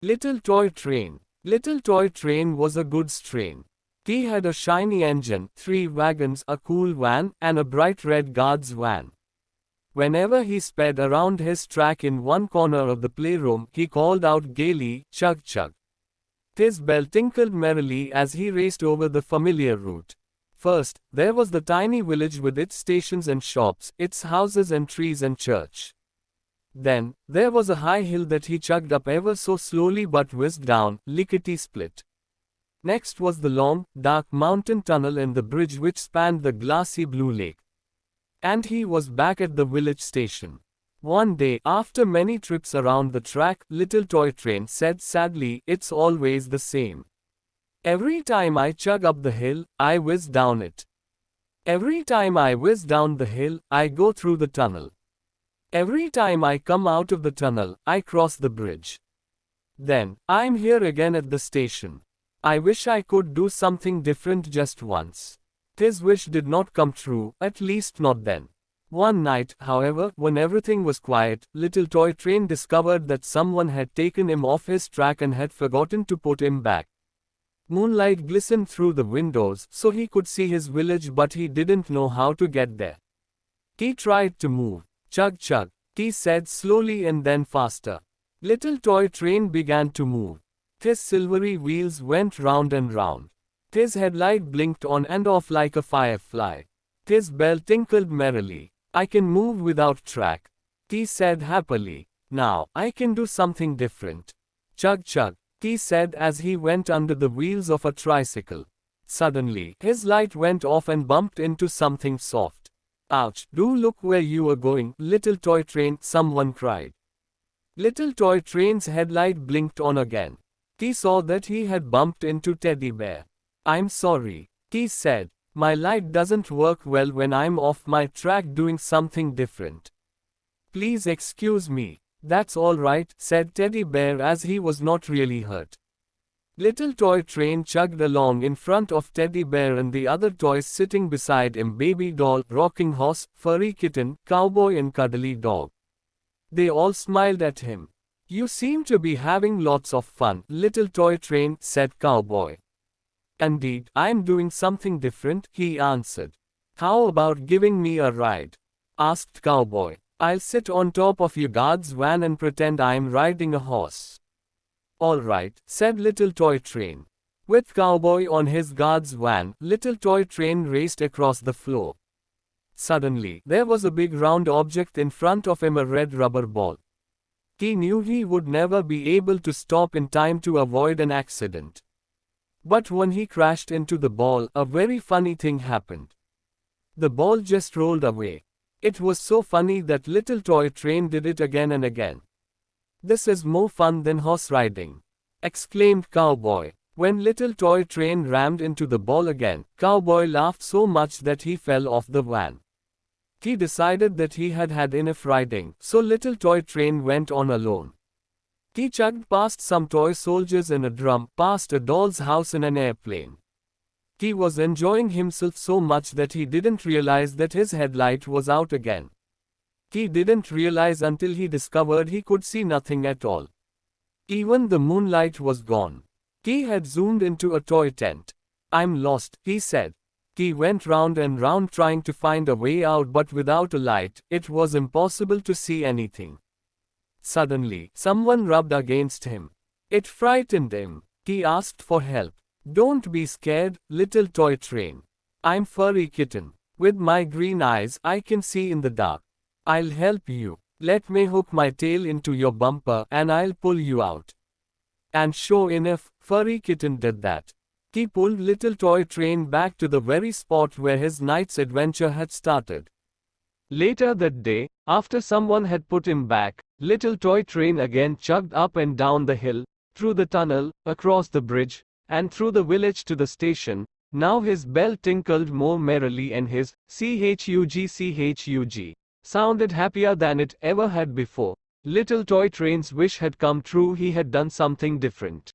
Little Toy Train. Little Toy Train was a goods train. He had a shiny engine, 3 wagons, a cool van, and a bright red guard's van. Whenever he sped around his track in one corner of the playroom, he called out gaily, "Chug chug." His bell tinkled merrily as he raced over the familiar route. First, there was the tiny village with its stations and shops, its houses and trees and church. Then, there was a high hill that he chugged up ever so slowly but whizzed down, lickety-split. Next was the long, dark mountain tunnel and the bridge which spanned the glassy blue lake. And he was back at the village station. One day, after many trips around the track, Little Toy Train said sadly, "It's always the same. Every time I chug up the hill, I whiz down it. Every time I whiz down the hill, I go through the tunnel. Every time I come out of the tunnel, I cross the bridge. Then, I'm here again at the station. I wish I could do something different just once." His wish did not come true, at least not then. One night, however, when everything was quiet, Little Toy Train discovered that someone had taken him off his track and had forgotten to put him back. Moonlight glistened through the windows, so he could see his village, but he didn't know how to get there. He tried to move. "Chug chug," he said slowly and then faster. Little Toy Train began to move. His silvery wheels went round and round. His headlight blinked on and off like a firefly. His bell tinkled merrily. "I can move without track," he said happily. "Now, I can do something different." "Chug chug," he said as he went under the wheels of a tricycle. Suddenly, his light went off and bumped into something soft. "Ouch, do look where you are going, Little Toy Train," someone cried. Little Toy Train's headlight blinked on again. He saw that he had bumped into Teddy Bear. "I'm sorry," he said. "My light doesn't work well when I'm off my track doing something different. Please excuse me." "That's all right," said Teddy Bear as he was not really hurt. Little Toy Train chugged along in front of Teddy Bear and the other toys sitting beside him: Baby Doll, Rocking Horse, Furry Kitten, Cowboy and Cuddly Dog. They all smiled at him. "You seem to be having lots of fun, Little Toy Train," said Cowboy. "Indeed, I'm doing something different," he answered. "How about giving me a ride?" asked Cowboy. "I'll sit on top of your guard's van and pretend I'm riding a horse." "All right," said Little Toy Train. With Cowboy on his guard's van, Little Toy Train raced across the floor. Suddenly, there was a big round object in front of him, a red rubber ball. He knew he would never be able to stop in time to avoid an accident. But when he crashed into the ball, a very funny thing happened. The ball just rolled away. It was so funny that Little Toy Train did it again and again. "This is more fun than horse riding," exclaimed Cowboy. When Little Toy Train rammed into the ball again, Cowboy laughed so much that he fell off the van. He decided that he had had enough riding, so Little Toy Train went on alone. He chugged past some toy soldiers in a drum, past a doll's house in an airplane. He was enjoying himself so much that he didn't realize that his headlight was out again. He didn't realize until he discovered he could see nothing at all. Even the moonlight was gone. He had zoomed into a toy tent. "I'm lost," he said. He went round and round trying to find a way out, but without a light, it was impossible to see anything. Suddenly, someone rubbed against him. It frightened him. He asked for help. "Don't be scared, Little Toy Train. I'm Furry Kitten. With my green eyes, I can see in the dark. I'll help you. Let me hook my tail into your bumper and I'll pull you out." And sure enough, Furry Kitten did that. He pulled Little Toy Train back to the very spot where his night's adventure had started. Later that day, after someone had put him back, Little Toy Train again chugged up and down the hill, through the tunnel, across the bridge, and through the village to the station. Now his bell tinkled more merrily and his chug sounded happier than it ever had before. Little Toy Train's wish had come true. He had done something different.